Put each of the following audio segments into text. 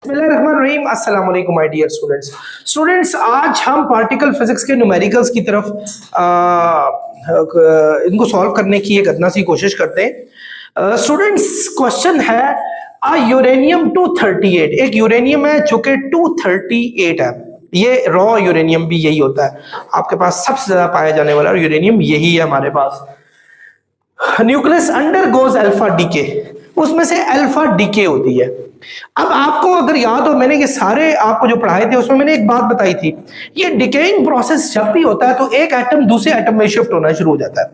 बिस्मिल्लाहिर्रहमानिर्रहीम। अस्सलाम वालेकुम माय डियर स्टूडेंट्स, आज हम पार्टिकल फिजिक्स के न्यूमेरिकल्स की तरफ इनको सॉल्व करने की एक अदना सी कोशिश करते हैं। स्टूडेंट्स, क्वेश्चन है यूरेनियम 238। एक यूरेनियम है जो कि 238 है। ये रॉ यूरेनियम भी यही होता है। आपके पास सबसे ज्यादा पाया जाने वाला यूरेनियम यही है हमारे पास। Nucleus undergoes alpha decay, उसमें से अल्फा डीके होती है। अब आपको अगर याद हो, मैंने ये सारे आपको जो पढ़ाए थे उसमें मैंने एक बात बताई थी, ये डिकेइंग प्रोसेस जब भी होता है तो एक एटम दूसरे एटम में शिफ्ट होना शुरू हो जाता है।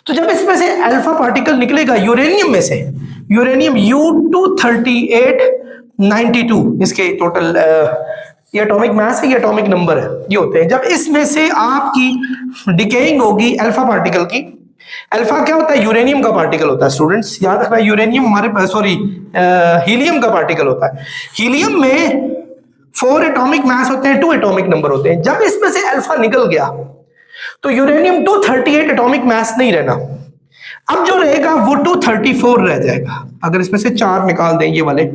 तो जब इसमें से अल्फा पार्टिकल निकलेगा यूरेनियम में से, यूरेनियम U23892, इसके टोटल ये एटॉमिक मास है, ये एटॉमिक नंबर है, ये होते हैं। जब इसमें से आपकी डिकेइंग होगी अल्फा पार्टिकल की, अल्फा क्या होता है? यूरेनियम का पार्टिकल होता है। स्टूडेंट्स याद रखना, यूरेनियम हमारे सॉरी हीलियम का पार्टिकल होता है। हीलियम में 4 एटॉमिक मास होते हैं, 2 एटॉमिक नंबर होते हैं। जब इसमें से अल्फा निकल गया तो यूरेनियम 238 एटॉमिक मास नहीं रहना, अब जो रहेगा वो 234 रह जाएगा। अगर इसमें से 4 निकाल दें ये वाले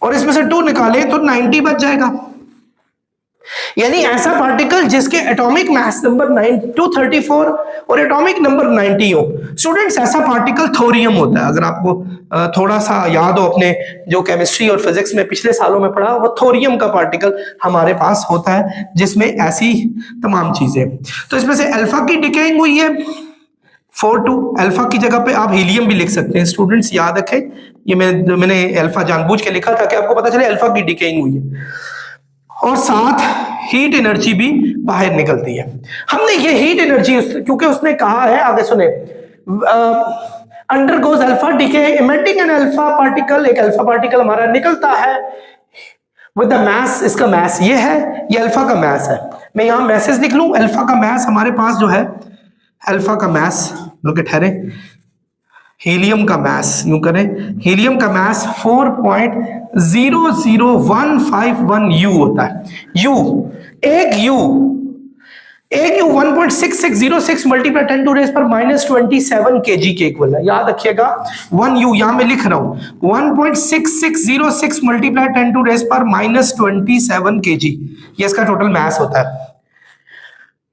और इसमें से 2 निकाले तो 90 बच जाएगा। यानी ऐसा पार्टिकल जिसके एटॉमिक मास नंबर 234 और एटॉमिक नंबर 90 हो। स्टूडेंट्स, ऐसा पार्टिकल थोरियम होता है। अगर आपको थोड़ा सा याद हो अपने जो केमिस्ट्री और फिजिक्स में पिछले सालों में पढ़ा, वो थोरियम का पार्टिकल हमारे पास होता है जिसमें ऐसी तमाम चीजें। तो इसमें से अल्फा की डिकेइंग हुई है 4-2। अल्फा की जगह पे आप हीलियम भी लिख सकते हैं। स्टूडेंट्स याद रखें, ये मैंने अल्फा जानबूझ के लिखा ताकि आपको पता चले अल्फा की डिकेइंग हुई है, और साथ हीट एनर्जी भी बाहर निकलती है। हमने ये हीट एनर्जी क्योंकि उसने कहा है, आगे सुने, undergoes alpha decay emitting an alpha particle. एक अल्फा पार्टिकल हमारा निकलता है विद द मास, इसका मास ये है, ये अल्फा का मास है। मैं यहां मैसेज लिख लूं, अल्फा का मास हमारे पास जो है, अल्फा का मास बल्कि ठहरे, हीलियम का मास यूं करें, हीलियम का मास 4.00151 U होता है। एक U 1.6606 मल्टीप्लाई 10 टू रेज पर -27 kg के इक्वल है। याद रखिएगा, 1 U यहां मैं लिख रहा हूं, 1.6606 मल्टीप्लाई 10 टू रेज पर -27 kg, ये इसका टोटल मास होता है।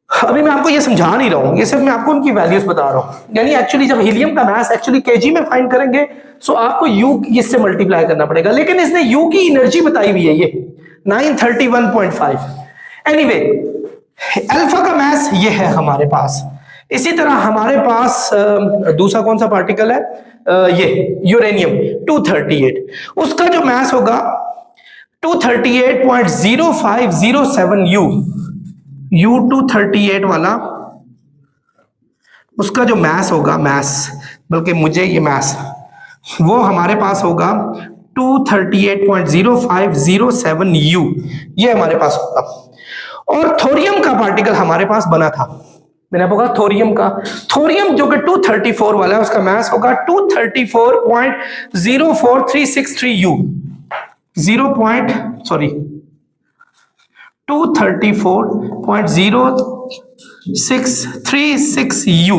अभी मैं आपको ये समझा नहीं रहा हूं, ये सिर्फ मैं आपको उनकी वैल्यूज बता रहा हूं। यानी एक्चुअली जब हीलियम का मास एक्चुअली केजी में फाइंड करेंगे सो आपको यू इससे मल्टीप्लाई करना पड़ेगा, लेकिन इसने यू की एनर्जी बताई हुई है, ये 931.5। एनीवे, अल्फा का मास ये है हमारे पास। इसी तरह हमारे पास दूसरा कौन सा पार्टिकल है? ये यूरेनियम 238, उसका जो मास होगा 238.0507 U238 वाला, उसका जो मास होगा, बल्कि मुझे ये मास वो हमारे पास होगा 238.0507 U, ये हमारे पास होगा। और थोरियम का पार्टिकल हमारे पास बना था, मैंने आपको कहा थोरियम जो कि 234 वाला है, उसका मास होगा 234.04363 U 234.0636 U,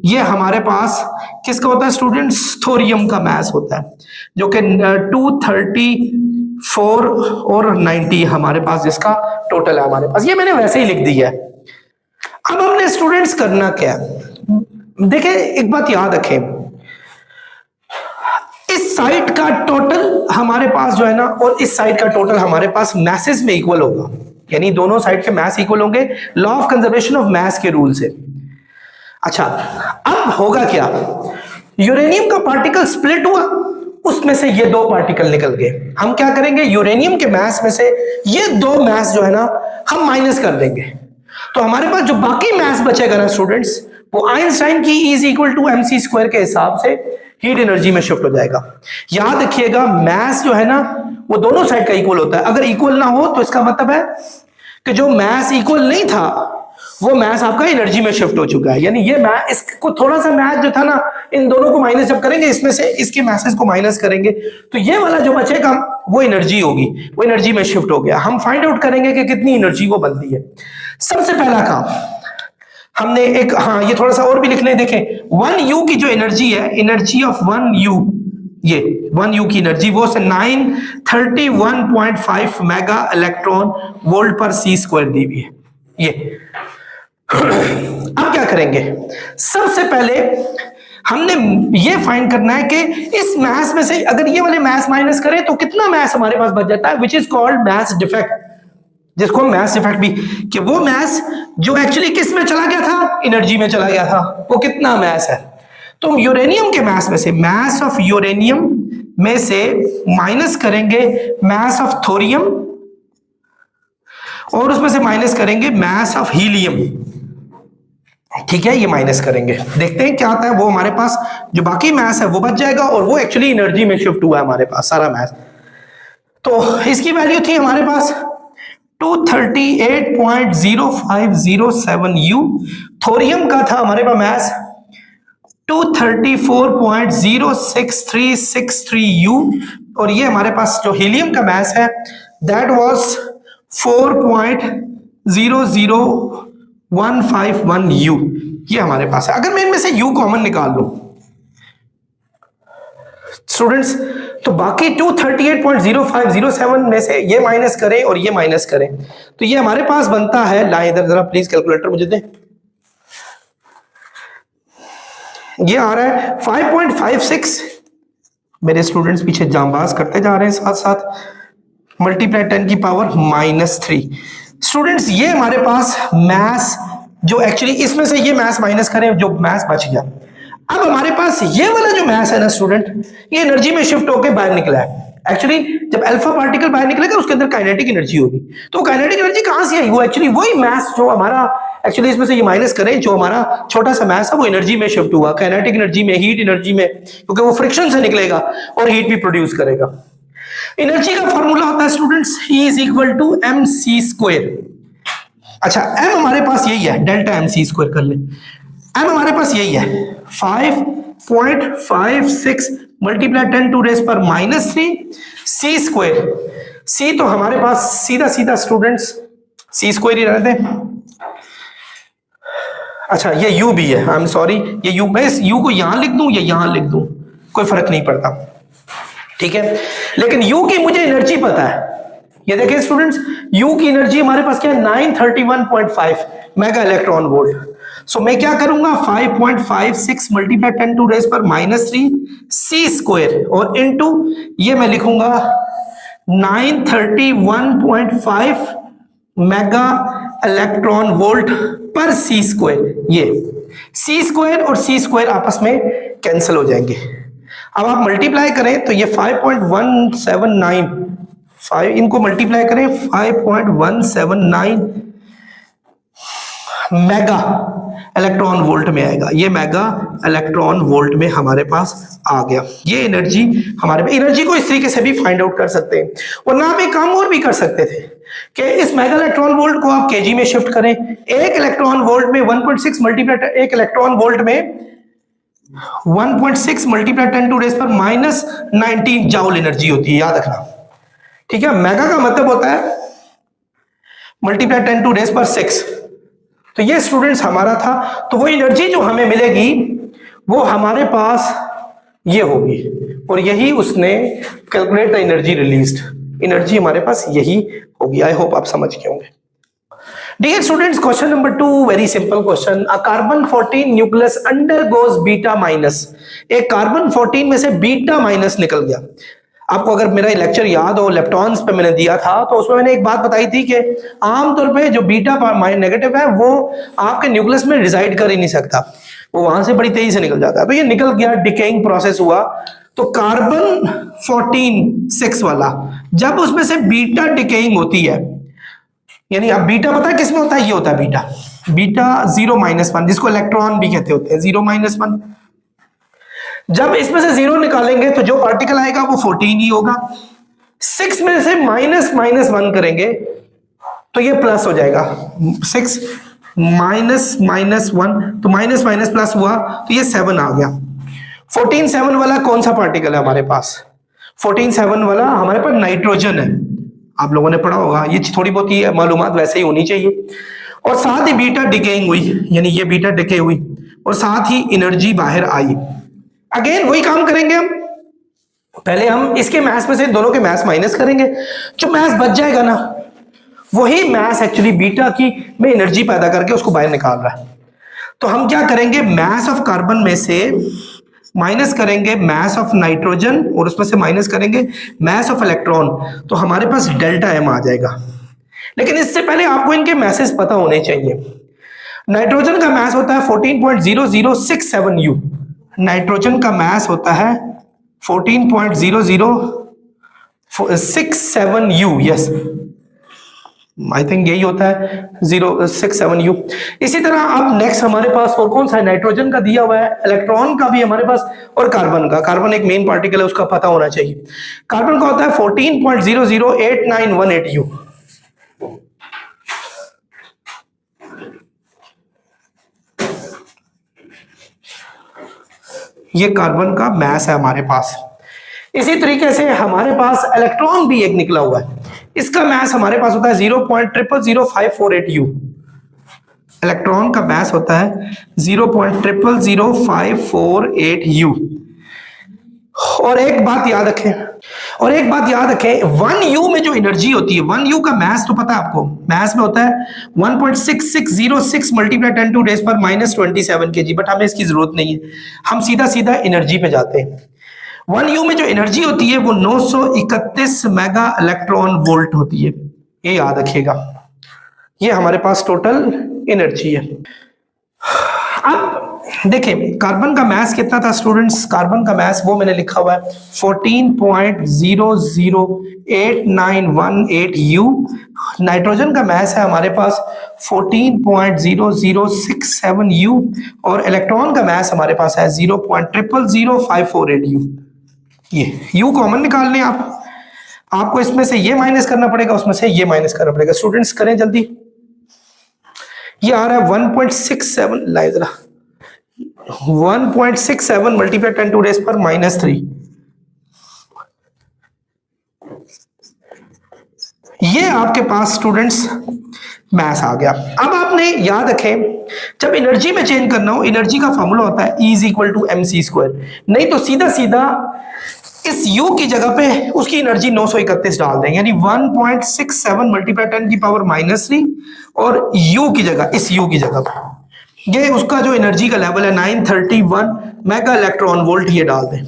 ये हमारे पास किसका होता है स्टूडेंट्स? थोरियम का मास होता है, जो कि 234 और 90 हमारे पास जिसका टोटल है हमारे पास। ये मैंने वैसे ही लिख दिया है। अब हमने स्टूडेंट्स करना क्या? देखें, एक बात याद रखें, इस साइड का टोटल हमारे पास जो है ना, और इस साइड का टोटल हमारे पास मैसेज में इक्वल होगा, यानी दोनों साइड के मास इक्वल होंगे law of conservation of mass के रूल से। अच्छा, अब होगा क्या? यूरेनियम का पार्टिकल स्प्लिट हुआ, उसमें से ये 2 पार्टिकल निकल गए। हम क्या करेंगे? यूरेनियम के मास में से ये 2 मास जो है ना, हम माइनस कर देंगे, तो हमारे पास जो बाकी मास बचेगा ना स्टूडेंट्स, वो आइंस्टाइन की E = mc² के हिसाब से हीट एनर्जी में शिफ्ट हो जाएगा। याद रखिएगा, मास जो है ना वो दोनों साइड का इक्वल होता है। अगर इक्वल ना हो तो इसका मतलब है कि जो मास इक्वल नहीं था वो मास आपका एनर्जी में शिफ्ट हो चुका है। यानी ये मास, इसको थोड़ा सा मास जो था ना, इन दोनों को माइनस जब करेंगे, इसमें से इसके मासेस को माइनस करेंगे, तो ये वाला जो बचेगा वो एनर्जी होगी, वो एनर्जी में शिफ्ट हो गया। हम फाइंड आउट करेंगे कि कितनी एनर्जी वो बनती है। सबसे पहला काम हमने ये थोड़ा सा और भी लिख लें। देखें, 1 U की जो एनर्जी है, एनर्जी ऑफ 1 U ये 1 यू की एनर्जी वो से 931.5 मेगा इलेक्ट्रॉन वोल्ट पर सी स्क्वायर दी हुई है ये। अब क्या करेंगे, सबसे पहले हमने ये फाइंड करना है कि इस मास में से अगर ये वाले मास माइनस करें तो कितना मास हमारे पास बच जाता है, which is called mass defect, जिसको हम मास डिफेक्ट भी, कि वो मास जो एक्चुअली किस में चला गया था, एनर्जी में चला गया था, वो कितना मास है। तो हम यूरेनियम के मास में से, मास ऑफ यूरेनियम में से माइनस करेंगे मास ऑफ थोरियम और उसमें से माइनस करेंगे मास ऑफ हीलियम। ठीक है, ये माइनस करेंगे, देखते हैं क्या आता है। वो हमारे पास जो बाकी मास है वो बच जाएगा और वो एक्चुअली एनर्जी में शिफ्ट हुआ है हमारे पास सारा मास। तो इसकी वैल्यू थी हमारे पास 238.0507 यू। थोरियम का था हमारे पास मास 234.06363 यू और ये हमारे पास जो हीलियम का मास है दैट वाज 4.00151 यू, ये हमारे पास है। अगर मैं इनमें से यू कॉमन निकाल लूं स्टूडेंट्स, तो बाकी 238.0507 में से ये माइनस करें और ये माइनस करें तो ये हमारे पास बनता है, ला इधर जरा प्लीज कैलकुलेटर मुझे दे, ये आ रहा है 5.56। मेरे स्टूडेंट्स पीछे जांबाज करते जा रहे हैं साथ साथ, मल्टीप्लाई 10 की पावर -3। स्टूडेंट्स ये हमारे पास मास जो एक्चुअली इसमें से ये मास माइनस करें जो मास बच गया, अब हमारे पास ये वाला जो मास है ना स्टूडेंट, ये एनर्जी में शिफ्ट होकर बाहर निकला है। एक्चुअली जब अल्फा पार्टिकल बाहर निकलेगा उसके अंदर काइनेटिक एनर्जी होगी, तो काइनेटिक एनर्जी कहां से आई, वो एक्चुअली वही मास जो हमारा एक्चुअली इसमें से ये माइनस करें जो हमारा छोटा सा मास है वो एनर्जी में शिफ्ट हुआ, काइनेटिक एनर्जी में, हीट एनर्जी में, क्योंकि वो फ्रिक्शन से निकलेगा और हीट भी प्रोड्यूस करेगा। एनर्जी का फॉर्मूला होता है students E is equal to mc square. अच्छा m हमारे पास यही है, डेल्टा mc स्क्वायर कर ले, m हमारे पास यही है 5.56 मल्टीप्लाई 10 टू रेस पर -3 c स्क्वायर। c तो हमारे पास सीधा सीधा स्टूडेंट्स c स्क्वायर ही रहते हैं। अच्छा ये u भी है, आई एम सॉरी, ये u, मैं इस u को यहां लिख दूं या यहां लिख दूं कोई फर्क नहीं पड़ता, ठीक है, लेकिन u की मुझे एनर्जी पता है। ये देखिए स्टूडेंट्स, u की एनर्जी हमारे पास क्या है 931.5 मेगा इलेक्ट्रॉन वोल्ट। सो मैं क्या करूंगा 5.56 मल्टीप्लाई 10 टू रेस पर -3 c स्क्वायर और इनटू ये मैं लिखूंगा 931.5 मेगा इलेक्ट्रॉन वोल्ट पर सी स्क्वायर। ये सी स्क्वायर और सी स्क्वायर आपस में कैंसिल हो जाएंगे। अब आप मल्टीप्लाई करें तो ये 5.179 इनको मल्टीप्लाई करें 5.179 मेगा इलेक्ट्रॉन वोल्ट में आएगा। ये मेगा इलेक्ट्रॉन वोल्ट में हमारे पास आ गया। ये एनर्जी हमारे एनर्जी को इस तरीके से भी फाइंड आउट कर सकते हैं, वरना आप एक काम और भी कर सकते थे कि इस मेगा इलेक्ट्रॉन वोल्ट को आप केजी में शिफ्ट करें। एक इलेक्ट्रॉन वोल्ट में 1.6 मल्टीप्लाई, एक इलेक्ट्रॉन वोल्ट में 1.6 मल्टीप्लाई 10 टू रेस पर -19 जाउल एनर्जी होती है, याद रखना, ठीक है। मेगा का मतलब होता है मल्टीप्लाई 10 टू रेस पर 6। तो ये स्टूडेंट्स हमारा था, तो वो एनर्जी जो हमें मिलेगी वो हमारे पास ये होगी और यही उसने calculate the energy released, energy हमारे पास यही होगी। आई होप आप समझ गए होंगे। Dear students, question number 2, very simple question. A carbon 14 nucleus undergoes beta minus. एक कार्बन 14 में से बीटा माइनस निकल गया। आपको अगर मेरा लेक्चर याद हो, लेप्टॉन्स पे मैंने दिया था, तो उसमें मैंने एक बात बताई थी कि आमतौर पे जो बीटा नेगेटिव है वो आपके न्यूक्लियस में रिजाइड कर ही नहीं सकता, वो वहां से बड़ी तेजी से निकल जाता है। तो ये निकल गया, डिकेइंग प्रोसेस हुआ। तो कार्बन 14 6 वाला जब उसमें से बीटा डिकेइंग होती है, यानी अब बीटा पता है किसमें होता है, ये होता है बीटा, बीटा 0-1, जिसको इलेक्ट्रॉन भी कहते होते हैं, 0-1। जब इसमें से 0 निकालेंगे तो जो पार्टिकल आएगा वो 14 ही होगा। 6 में से -1 करेंगे तो ये प्लस हो जाएगा, 6 -1, तो माइनस माइनस प्लस हुआ तो ये 7 आ गया। 14-7 वाला कौन सा पार्टिकल है हमारे पास? 14-7 वाला हमारे पास नाइट्रोजन है। आप लोगों ने पढ़ा होगा, ये थोड़ी बहुत ही मालूमात वैसे ही होनी चाहिए। और साथ ही बीटा डिकेइंग हुई, यानी ये बीटा डिके हुई और साथ ही एनर्जी बाहर आई। अगेन वही काम करेंगे हम, पहले हम इसके मास में से दोनों के मास माइनस करेंगे, जो मास बच जाएगा ना वही मास एक्चुअली बीटा की में एनर्जी पैदा करके उसको बाहर निकाल रहा है। तो हम क्या करेंगे, मास ऑफ कार्बन में से माइनस करेंगे मास ऑफ नाइट्रोजन और उसमें से माइनस करेंगे मास ऑफ इलेक्ट्रॉन, तो हमारे पास डेल्टा एम आ जाएगा। लेकिन इससे पहले आपको इनके मैसेज पता होने चाहिए। नाइट्रोजन का मास होता है 14.0067 यू, नाइट्रोजन का मास होता है 14.0067 यू, यस आई थिंक यही होता है 067 यू। इसी तरह अब नेक्स्ट हमारे पास और कौन सा है, नाइट्रोजन का दिया हुआ है, इलेक्ट्रॉन का भी हमारे पास, और कार्बन का, कार्बन एक मेन पार्टिकल है उसका पता होना चाहिए। कार्बन का होता है 14.008918 यू। ये कार्बन का मास है हमारे पास। इसी तरीके से हमारे पास इलेक्ट्रॉन भी एक निकला हुआ है, इसका मास हमारे पास होता है 0.000548 यू। इलेक्ट्रॉन का मास होता है 0.000548 यू। और एक बात याद रखें, 1 यू में जो एनर्जी होती है, 1 यू का मास तो पता है आपको, मास में होता है 1.6606 मल्टीप्लाई 10 टू रेज पर -27 kg, बट हमें इसकी जरूरत नहीं है, हम सीधा सीधा एनर्जी पे जाते हैं। 1 यू में जो एनर्जी होती है वो 931 मेगा इलेक्ट्रॉन वोल्ट होती है, ये याद रखिएगा। ये हमारे पास टोटल एनर्जी है। अब देखें कार्बन का मास कितना था स्टूडेंट्स, कार्बन का मास वो मैंने लिखा हुआ है 14.008918 यू। नाइट्रोजन का मास है हमारे पास 14.0067 यू, और इलेक्ट्रॉन का मास हमारे पास है 0.000548 यू। ये यू कॉमन निकाल लें आप, आपको इसमें से ये माइनस करना पड़ेगा, उसमें से ये माइनस करना पड़ेगा। स्टूडेंट्स करें जल्दी, ये आ रहा है 1.67, लाइए जरा 1.67 मल्टीप्लाई 10 टू रेज पर -3, ये आपके पास स्टूडेंट्स मास आ गया। अब आपने याद रखें जब एनर्जी में चेंज करना हो, एनर्जी का फॉर्मूला होता है E = mc², नहीं तो सीधा सीधा इस U की जगह पे उसकी एनर्जी 931 डाल देंगे, यानी 1.67 मल्टीप्लाई 10 की पावर -3, और U की जगह, इस U की जगह पे ये उसका जो एनर्जी का लेवल है 931 मेगा इलेक्ट्रॉन वोल्ट, ये डाल दें।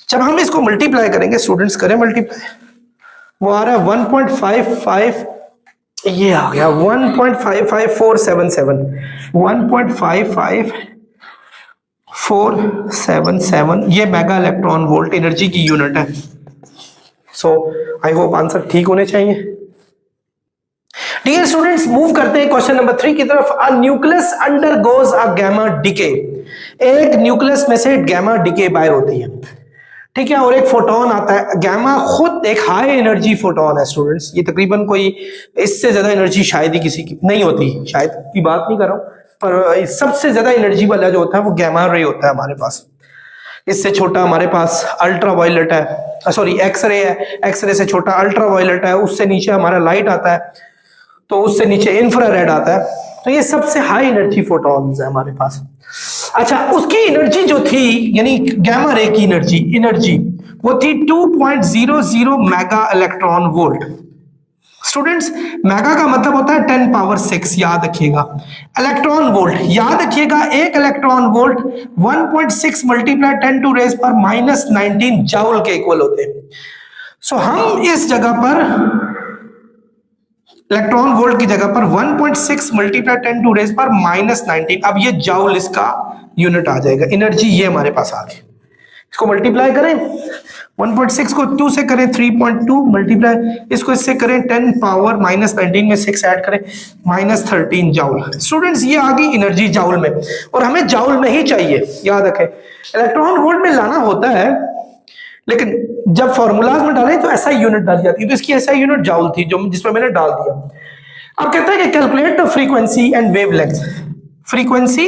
जब हम इसको मल्टीप्लाई करेंगे, स्टूडेंट्स करें मल्टीप्लाई, वो आ रहा है 1.55, ये आ गया 1.55477, 1.55477, ये मेगा इलेक्ट्रॉन वोल्ट एनर्जी की यूनिट है। सो आई होप आंसर ठीक होने चाहिए। डियर स्टूडेंट्स, मूव करते हैं क्वेश्चन नंबर 3 की तरफ। A nucleus undergoes a gamma decay, एक न्यूक्लियस में से गामा डिके बाहर होती है, ठीक है, और एक फोटोन आता है। गामा खुद एक हाई एनर्जी फोटोन है स्टूडेंट्स, ये तकरीबन कोई इससे ज्यादा एनर्जी शायद ही किसी की नहीं होती, शायद की बात नहीं कर रहा हूं, पर सबसे ज्यादा एनर्जी वाला जो होता है वो गामा रे होता है हमारे पास। इससे छोटा हमारे पास अल्ट्रा वायलेट है, सॉरी एक्सरे है, एक्सरे से छोटा अल्ट्रा वायलेट है, उससे नीचे हमारा लाइट आता है, तो उससे नीचे इंफ्रारेड आता है। तो ये सबसे हाई एनर्जी फोटॉन्स है हमारे पास। अच्छा, उसकी एनर्जी जो थी, यानी गामा रे की एनर्जी वो थी 2.00 mega electron volt. Students, mega का मतलब होता है 10 पावर 6, याद रखिएगा। इलेक्ट्रॉन वोल्ट याद रखिएगा, एक electron volt 1.6 multiply 10 to raise पर -19 जाउल के इक्वल होते हैं। सो हम इस जगह पर इलेक्ट्रॉन वोल्ट की जगह पर 1.6 मल्टीप्लाई 10 टू रेज पर -19, अब ये जाउल इसका यूनिट आ जाएगा। एनर्जी ये हमारे पास आ गई, इसको मल्टीप्लाई करें, 1.6 को 2 से करें 3.2 मल्टीप्लाई, इसको इससे करें 10 पावर -19 में 6 ऐड करें -13 जाउल। स्टूडेंट्स, ये आ गई एनर्जी जाउल में, और हमें जाउल में ही चाहिए, याद रखें। इलेक्ट्रॉन वोल्ट में लाना होता है, लेकिन जब फॉर्मूलाज में डालें तो ऐसा यूनिट डाली जाती है, तो इसकी ऐसा यूनिट जाउल थी जो जिसमें मैंने डाल दिया। अब कहता है कि calculate the frequency and wavelength, frequency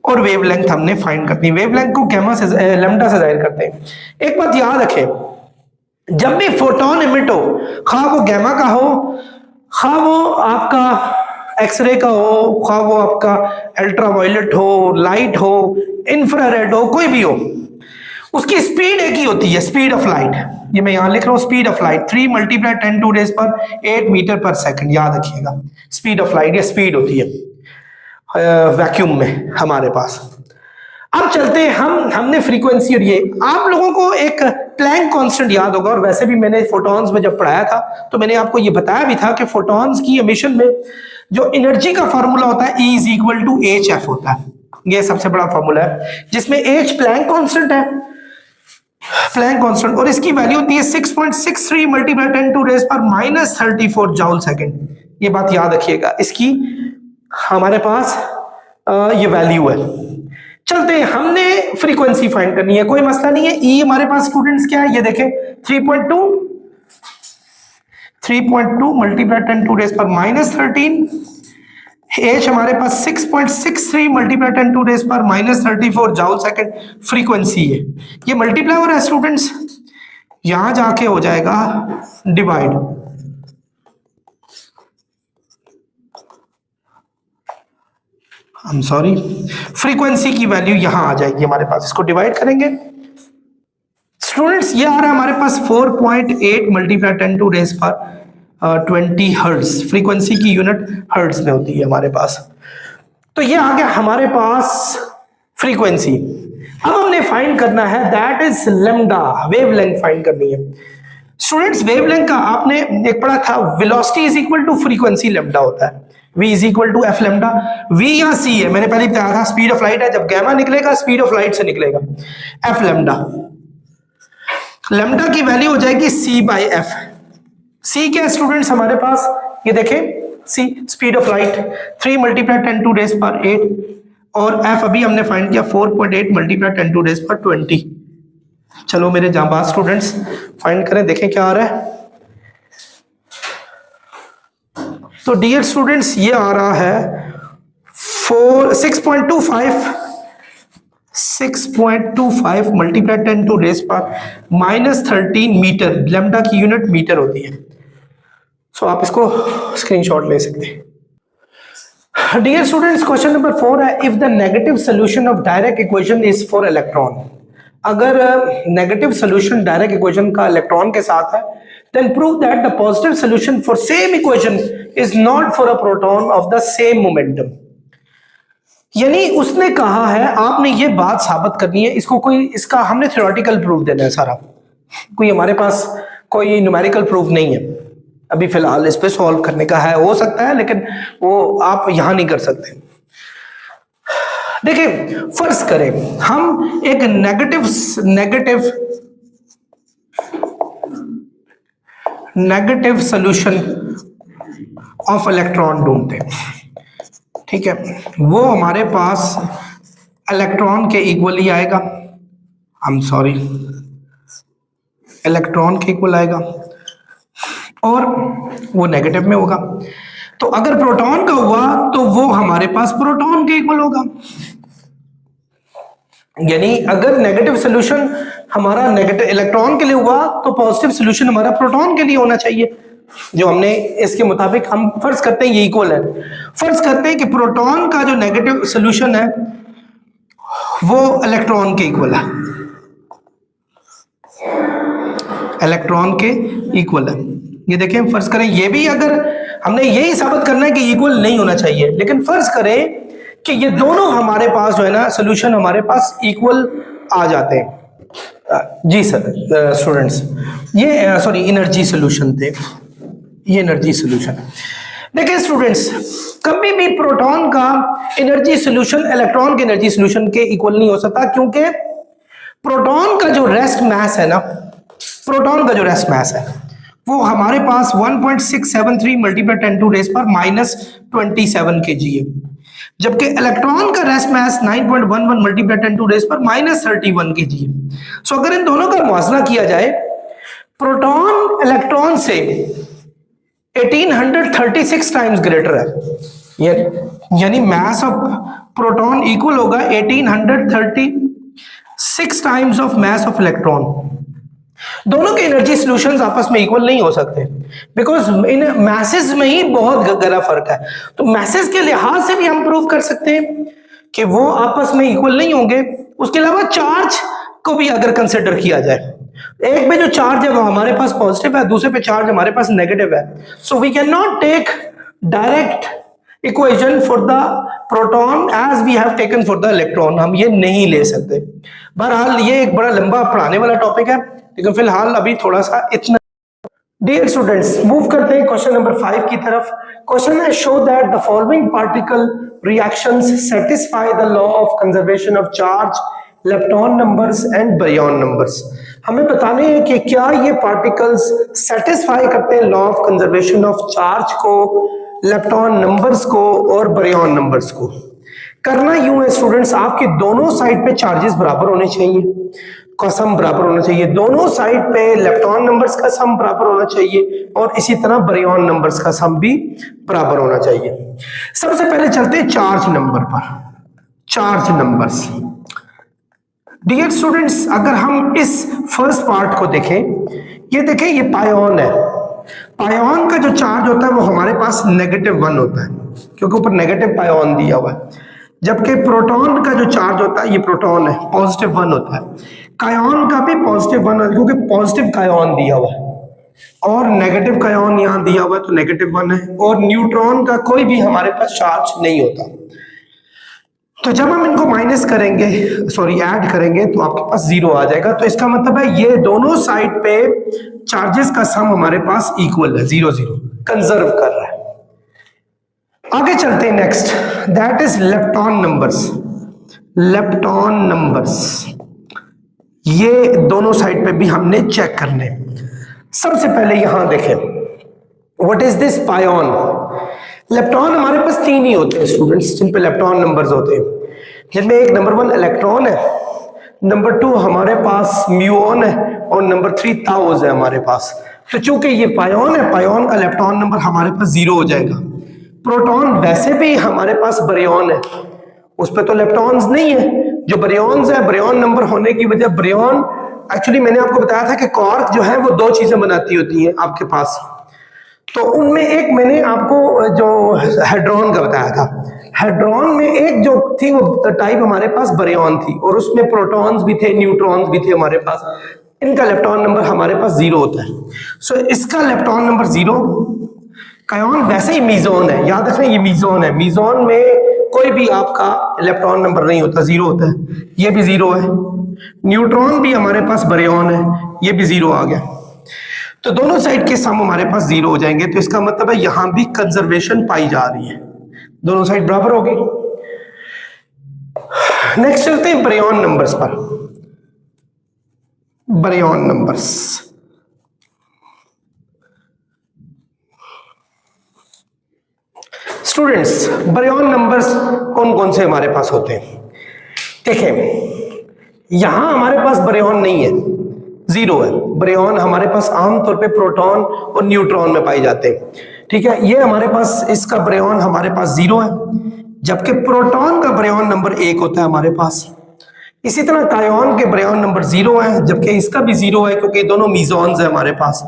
और वेवलेंथ हमने फाइंड करनी है। वेवलेंथ को गैमा से लैम्डा से जाहिर करते हैं। एक बात याद रखें, जब भी फोटोन इमिट हो, खा वो गैमा का हो, खा वो आपका एक्सरे का हो, खा वो आपका अल्ट्रावायलेट हो, लाइट हो, इंफ्रारेड हो, कोई भी हो, उसकी स्पीड एक ही होती है, स्पीड ऑफ लाइट। ये मैं यहां लिख रहा हूं, स्पीड ऑफ लाइट 3 × 10⁸ मीटर पर सेकंड, याद रखिएगा। स्पीड ऑफ लाइट, ये स्पीड होती है वैक्यूम में हमारे पास। अब चलते हैं हमने फ्रीक्वेंसी, और ये आप लोगों को एक प्लैंक कांस्टेंट याद होगा, और वैसे भी मैंने फोटॉन्स में जब पढ़ाया था तो मैंने आपको ये बताया भी था कि फोटॉन्स की एमिशन में जो एनर्जी का फार्मूला होता है E = hf होता है। ये सबसे बड़ा फार्मूला है, जिसमें h प्लैंक कांस्टेंट है, प्लैंक कांस्टेंट, और इसकी वैल्यू होती है 6.63 × 10⁻34 जूल सेकंड। ये बात याद रखिएगा, इसकी हमारे पास ये वैल्यू है। चलते हैं, हमने फ्रीक्वेंसी फाइंड करनी है, कोई मसला नहीं है। E हमारे पास स्टूडेंट्स क्या है, ये देखें 3.2 × 10⁻13, H हमारे पास 6.63 × 10⁻34 जूल सेकंड फ्रीक्वेंसी है। ये मल्टीप्लाई हो रहा है स्टूडेंट्स, यहां जाके हो जाएगा डिवाइड। सॉरी, फ्रीक्वेंसी की वैल्यू यहां आ जाएगी हमारे पास, इसको डिवाइड करेंगे स्टूडेंट्स। ये आ रहा है हमारे पास 4.8 × 10⁻20 हर्ट्ज, फ्रीक्वेंसी की यूनिट हर्ट्ज में होती है हमारे पास। तो ये आ गया हमारे पास फ्रीक्वेंसी। अब हमने फाइंड करना है, that is lambda, wavelength find करनी है स्टूडेंट्स। वेवलेंथ का आपने एक पढ़ा था, velocity is equal to frequency lambda होता है, v = f लैम्डा। v या c है, मैंने पहले बताया था, स्पीड ऑफ लाइट है, जब गैमा निकलेगा स्पीड ऑफ लाइट से निकलेगा f लैम्डा। लैम्डा की वैल्यू हो जाएगी c/f। c क्या है स्टूडेंट्स हमारे पास, ये देखें c स्पीड ऑफ लाइट 3 × 10⁸, और f अभी हमने फाइंड किया 4.8 × 10⁻20। चलो मेरे जांबाज स्टूडेंट्स फाइंड करें, देखें क्या आ रहा है। तो डियर स्टूडेंट्स ये आ रहा है 6.25 × 10⁻13 मीटर, लैम्डा की यूनिट मीटर होती है। सो आप इसको स्क्रीनशॉट ले सकते हैं। डियर स्टूडेंट्स क्वेश्चन नंबर 4 है, if the negative solution of direct equation is for electron. अगर नेगेटिव सोल्यूशन डायरेक्ट इक्वेशन का इलेक्ट्रॉन के साथ है, then prove that the positive solution for same equation is not for a proton of the same momentum। यानी उसने कहा है आपने ये बात साबित करनी है, इसको कोई इसका हमने थ्योरेटिकल प्रूफ देना है सारा, कोई हमारे पास कोई न्यूमेरिकल प्रूफ नहीं है अभी फिलहाल, इस पे सॉल्व करने का है, हो सकता है लेकिन वो आप यहां नहीं कर सकते। देखिए फर्ज करें हम एक नेगेटिव सोल्यूशन ऑफ इलेक्ट्रॉन ढूंढते हैं, ठीक है, वो हमारे पास इलेक्ट्रॉन के इक्वल ही आएगा, इलेक्ट्रॉन के इक्वल आएगा और वो नेगेटिव में होगा। तो अगर प्रोटॉन का हुआ तो वो हमारे पास प्रोटॉन के इक्वल होगा। यानी अगर नेगेटिव सोल्यूशन हमारा नेगेटिव इलेक्ट्रॉन के लिए हुआ तो पॉजिटिव सोल्यूशन हमारा प्रोटॉन के लिए होना चाहिए। जो हमने इसके मुताबिक हम फर्ज करते हैं ये इक्वल है, फर्ज करते हैं कि प्रोटॉन का जो नेगेटिव सोल्यूशन है वो इलेक्ट्रॉन के इक्वल है, इलेक्ट्रॉन के इक्वल है। ये देखें फर्ज करें ये भी, अगर हमने यही साबित करना है कि इक्वल नहीं होना चाहिए, लेकिन फर्ज करें कि ये दोनों हमारे पास जो है ना सोल्यूशन हमारे पास इक्वल आ जाते हैं। जी सर स्टूडेंट्स, ये सॉरी एनर्जी सोल्यूशन थे, ये एनर्जी सोल्यूशन है। देखिए स्टूडेंट्स कभी भी प्रोटॉन का एनर्जी सोल्यूशन इलेक्ट्रॉन के एनर्जी सोल्यूशन के इक्वल नहीं हो सकता, क्योंकि प्रोटॉन का जो रेस्ट मास है ना, प्रोटॉन का जो रेस्ट मास है वो हमारे पास 1.673 × 10⁻27 kg है, जबकि इलेक्ट्रॉन का रेस्ट मास 9.11 × 10⁻31 kg है। सो अगर इन दोनों का मुआवजा किया जाए, प्रोटॉन इलेक्ट्रॉन से 1836 टाइम्स ग्रेटर है, यानी मास ऑफ प्रोटॉन इक्वल होगा 1836 times of mass of electron. दोनों के एनर्जी सॉल्यूशंस आपस में इक्वल नहीं हो सकते, बिकॉज इन मैसेज में ही बहुत गहरा फर्क है। तो मैसेज के लिहाज से भी हम प्रूव कर सकते हैं कि वो आपस में इक्वल नहीं होंगे। उसके अलावा चार्ज को भी अगर कंसिडर किया जाए, एक में जो चार्ज है वो हमारे पास पॉजिटिव है, दूसरे पे चार्ज हमारे पास नेगेटिव है, so we can not take direct equation for the proton as we have taken for the electron, हम ये नहीं ले सकते। बहरहाल ये एक बड़ा लंबा पढ़ाने वाला टॉपिक है, लेकिन फिलहाल अभी थोड़ा सा इतना। डियर स्टूडेंट्स, मूव करते हैं क्वेश्चन नंबर 5 की तरफ। क्वेश्चन है, show that the following particle reactions satisfy the law of conservation of charge, electron numbers and baryon numbers. हमें बताने हैं कि क्या ये पार्टिकल्स सेटिस्फाई करते हैं law of conservation of charge को, इलेक्ट्रॉन नंबर्स को और बारियन नंबर्स को। करना यूं है स्टूडेंट्स, आपके दोनों साइड पे चार्जेस बराबर होने चाहिए, का सम बराबर होना चाहिए, दोनों साइड पे इलेक्ट्रॉन नंबर्स का सम बराबर होना चाहिए और इसी तरह बारियन नंबर्स का सम भी बराबर होना चाहिए। सबसे पहले चलते हैं चार्ज नंबर पर, चार्ज नंबर्स। डियर स्टूडेंट्स, अगर हम इस फर्स्ट पार्ट को देखें, ये देखें, ये पायोन है। पायोन का जो चार्ज होता है वो हमारे पास -1 होता है, क्योंकि ऊपर नेगेटिव पायोन दिया हुआ है। जबकि प्रोटॉन का जो चार्ज होता है, ये प्रोटॉन है, +1 होता है। कायोन का भी +1 होता है, क्योंकि पॉजिटिव कायोन दिया हुआ है और नेगेटिव कायोन यहां दिया हुआ है, तो -1 है। और न्यूट्रॉन का कोई भी हमारे पास चार्ज नहीं होता। तो जब हम इनको माइनस करेंगे, सॉरी ऐड करेंगे, तो आपके पास 0 आ जाएगा। तो इसका मतलब है ये दोनों साइड पे चार्जेस का सम हमारे पास इक्वल है, 0-0 कंजर्व कर रहा है। आगे चलते हैं next, that is lepton numbers. Lepton numbers ये दोनों साइड पे भी हमने चेक करने। सबसे पहले यहां देखें, व्हाट इज दिस पायोन। लेप्टॉन हमारे पास 3 ही होते हैं स्टूडेंट्स, जिन पे लेप्टॉन नंबर्स होते हैं, जिनमें एक नंबर 1 इलेक्ट्रॉन है, नंबर 2 हमारे पास म्यूऑन है और नंबर 3 ताउस है हमारे पास। तो चूंकि ये पायोन है, पायोन का लेप्टॉन नंबर हमारे पास 0 हो जाएगा। प्रोटॉन वैसे भी हमारे पास बारियन है, उस पर तो इलेक्ट्रॉन्स नहीं है। जो बारियन्स है, बारियन नंबर होने की वजह, बारियन एक्चुअली मैंने आपको बताया था कि क्वार्क जो है वो 2 चीजें बनाती होती हैं आपके पास, तो उनमें एक मैंने आपको जो हेड्रॉन का बताया था। हेड्रॉन में एक जो थी वो टाइप हमारे पास बारियन थी, और उसमें प्रोटॉन्स भी थे, न्यूट्रॉन्स भी थे हमारे पास। इनका इलेक्ट्रॉन नंबर हमारे पास 0 होता है। सो इसका इलेक्ट्रॉन नंबर 0। कायोन वैसे ही मीजोन है, याद रखें ये मीजोन है। मीजोन में कोई भी आपका इलेक्ट्रॉन नंबर नहीं होता, 0 होता है। ये भी 0 है। न्यूट्रॉन भी हमारे पास बारियन है, ये भी 0 आ गया। तो दोनों साइड के सम हमारे पास 0 हो जाएंगे। तो इसका मतलब है यहां भी कंजर्वेशन पाई जा रही है, दोनों साइड बराबर हो गई। नेक्स्ट चलते हैं बारियन नंबर्स पर। Baryon numbers, students baryon numbers कौन कौन से हमारे पास होते हैं? देखें, यहां हमारे पास बारियन नहीं है, 0 है। बारियन हमारे पास आमतौर पे प्रोटॉन और न्यूट्रॉन में पाए जाते हैं, ठीक है। ये हमारे पास, इसका बारियन हमारे पास 0 है, जबकि प्रोटॉन का बारियन नंबर 1 होता है हमारे पास। इसी तरह कायोन के बारियन नंबर 0 है, जबकि इसका भी 0 है, क्योंकि दोनों मीजॉन्स है हमारे पास।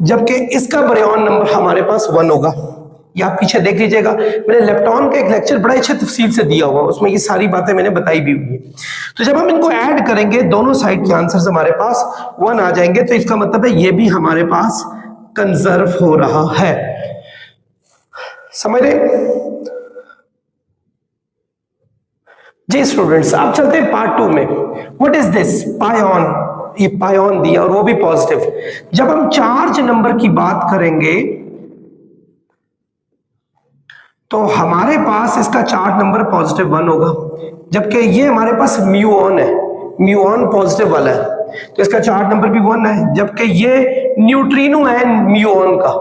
जबकि इसका बारियन नंबर हमारे पास 1 होगा। या आप पीछे देख लीजिएगा, मैंने लेप्टॉन का एक लेक्चर बड़ा अच्छे तफसील से दिया हुआ, उसमें ये सारी बातें मैंने बताई भी हुई है। तो जब हम इनको ऐड करेंगे, दोनों साइड के आंसर्स हमारे पास 1 आ जाएंगे। तो इसका मतलब है ये भी हमारे पास कंजर्व हो रहा है, समझ रहे जी स्टूडेंट्स। अब चलते हैं पार्ट 2 में। व्हाट इज दिस पायोन, ये पायोन दिया और वो भी पॉजिटिव। जब हम चार्ज नंबर की बात करेंगे तो हमारे पास इसका चार्ज नंबर +1 होगा, जबकि ये हमारे पास म्यूऑन है, म्यूऑन पॉजिटिव वाला है, तो इसका चार्ज नंबर भी 1 है। जबकि ये न्यूट्रिनो है म्यूऑन का,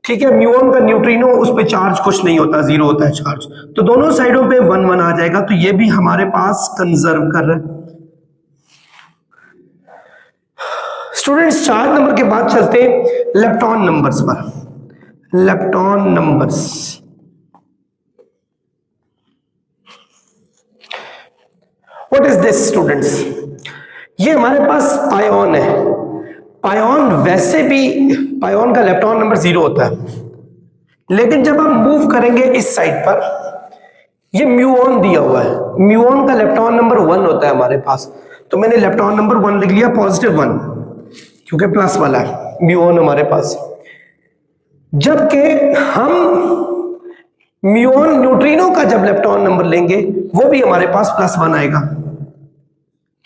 ठीक है। म्यूऑन का न्यूट्रिनो, उस पे चार्ज कुछ नहीं होता, 0 होता है चार्ज। तो दोनों साइडों पे 1-1 आ जाएगा, तो ये भी हमारे पास कंजर्व कर रहा है। स्टूडेंट्स चार्ज नंबर के बाद चलते लेप्टॉन नंबर्स पर। Lepton numbers, what is this students, ये हमारे पास पायोन है। पायोन वैसे भी, पायोन का इलेक्ट्रॉन नंबर 0 होता है, लेकिन जब हम मूव करेंगे इस साइड पर, ये म्यूऑन दिया हुआ है, म्यूऑन का इलेक्ट्रॉन नंबर 1 होता है हमारे पास। तो मैंने इलेक्ट्रॉन नंबर 1 लिख लिया, +1, क्योंकि प्लस वाला है म्यूऑन हमारे पास। जबकि हम म्यूऑन न्यूट्रिनो का जब इलेक्ट्रॉन नंबर लेंगे वो भी हमारे पास +1 आएगा।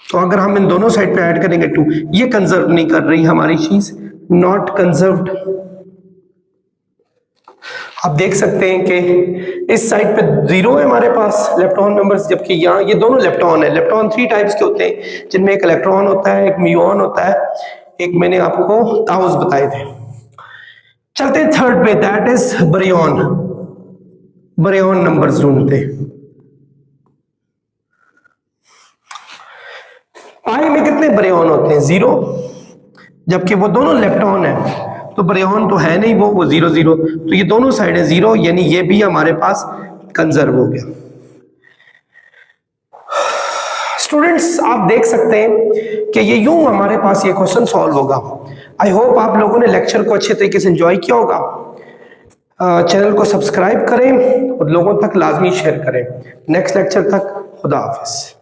तो अगर हम इन दोनों साइड पे ऐड करेंगे 2, ये कंजर्व नहीं कर रही हमारी चीज, नॉट कंजर्व्ड। आप देख सकते हैं कि इस साइड पे 0 है हमारे पास इलेक्ट्रॉन नंबर्स, जबकि यहाँ ये दोनों इलेक्ट्रॉन है। इलेक्ट्रॉन 3 टाइप्स के होते हैं, जिनमें एक इलेक्ट्रॉन होता है, एक म्यूऑन होता है, एक मैंने आपको ताउस बताए थे। चलते हैं थर्ड पे, दैट इज बरियॉन। बरियॉन नंबर्स ढूंढते। पाई में कितने बरियॉन होते हैं? 0, जबकि वो दोनों इलेक्ट्रॉन है, तो बरियॉन तो है नहीं, वो 0 0, तो ये दोनों साइड है 0, यानी ये भी हमारे पास कंजर्व हो गया। स्टूडेंट्स आप देख सकते हैं कि ये यूं हमारे पास ये क्वेश्चन सॉल्व होगा। आई होप आप लोगों ने लेक्चर को अच्छे तरीके से एंजॉय किया होगा। चैनल को सब्सक्राइब करें और लोगों तक लाजमी शेयर करें। नेक्स्ट लेक्चर तक खुदा हाफिज।